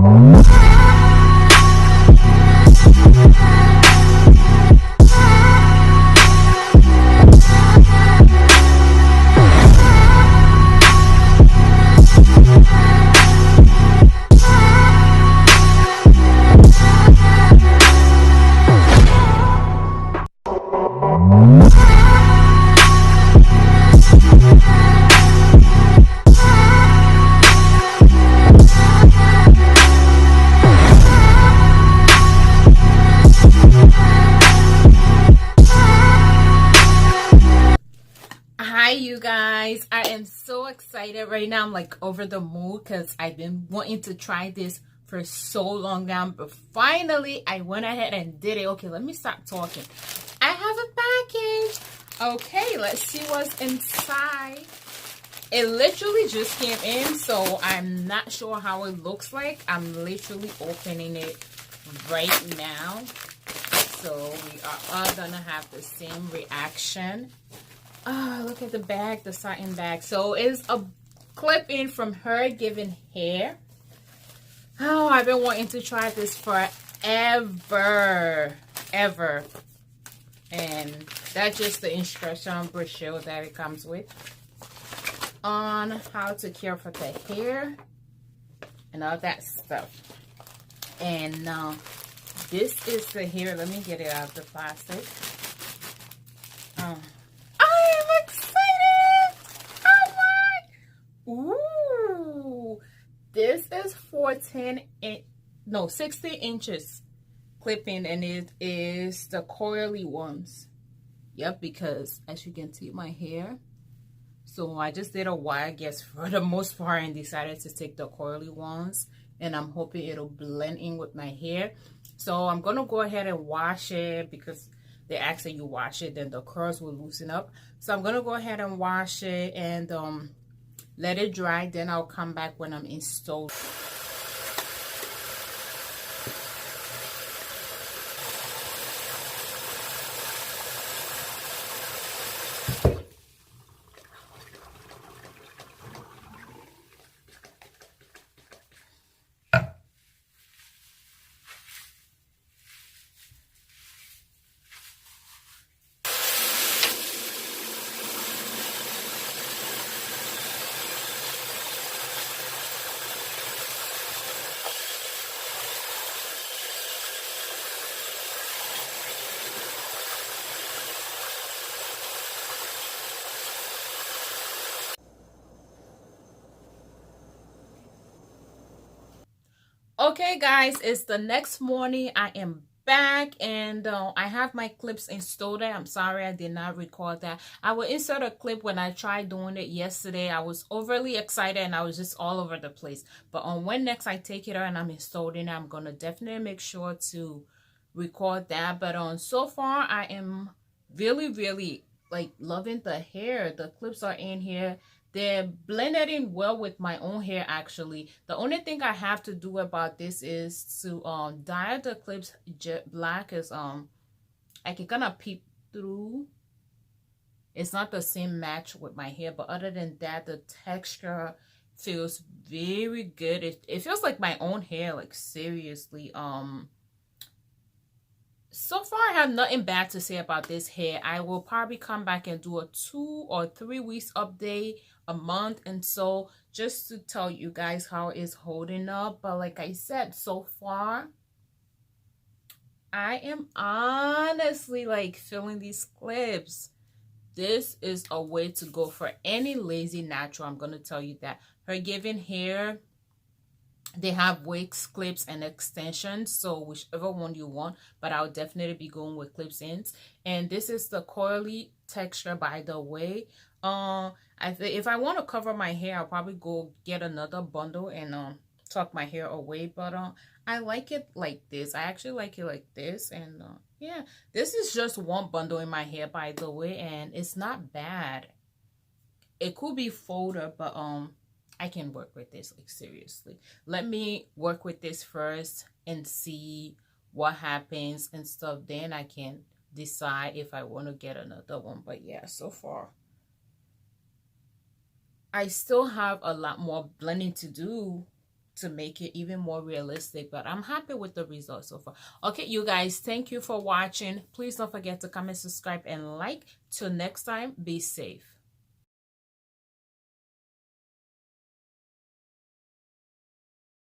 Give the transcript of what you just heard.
Hi you guys, I am so excited right now. I'm like over the moon because I've been wanting to try this for so long now, but finally I went ahead and did it. Okay, let me stop talking. I have a package. Okay, let's see what's inside. It literally just came in, so I'm not sure how it looks like. I'm literally opening it right now, so we are all gonna have the same reaction. Oh, look at the bag, the satin bag. So it's a clip-in from Her Given Hair. Oh, I've been wanting to try this forever, ever. And that's just the instruction brochure that it comes with on how to care for the hair and all that stuff. And now this is the hair. Let me get it out of the plastic. Ooh, this is 60 inches clipping, and it is the coily ones. Yep, because as you can see, my hair. So I just did a wire guess for the most part and decided to take the coily ones, and I'm hoping it'll blend in with my hair. So I'm gonna go ahead and wash it because they ask that you wash it, then the curls will loosen up. So I'm gonna go ahead and wash it and let it dry, then I'll come back when I'm installed. Okay guys, it's the next morning. I am back and I have my clips installed. I'm sorry I did not record that. I will insert a clip when I tried doing it yesterday. I was overly excited and I was just all over the place. But on when next I take it out and I'm installing it, I'm gonna definitely make sure to record that. But so far I am really like loving the hair. The clips are in here. They're blended in well with my own hair actually. The only thing I have to do about this is to dye the clips jet black, as I can kind of peep through. It's not the same match with my hair, but other than that, the texture feels very good. It feels like my own hair, like seriously. So far I have nothing bad to say about this hair. I will probably come back and do a 2 or 3 weeks update, a month and so, just to tell you guys how it's holding up. But like I said, so far I am honestly like feeling these clips. This is a way to go for any lazy natural. I'm gonna tell you that. Her Given Hair, they have wigs, clips, and extensions, so whichever one you want, but I'll definitely be going with clips ins. And this is the coily texture, by the way. If I want to cover my hair, I'll probably go get another bundle and tuck my hair away, but I like it like this. I actually like it like this. And yeah, this is just one bundle in my hair, by the way, and it's not bad. It could be folded, but I can work with this, like seriously. Let me work with this first and see what happens and stuff. Then I can decide if I want to get another one. But yeah, so far I still have a lot more blending to do to make it even more realistic, but I'm happy with the results so far. Okay, you guys, thank you for watching. Please don't forget to comment, subscribe, and like. Till next time, be safe.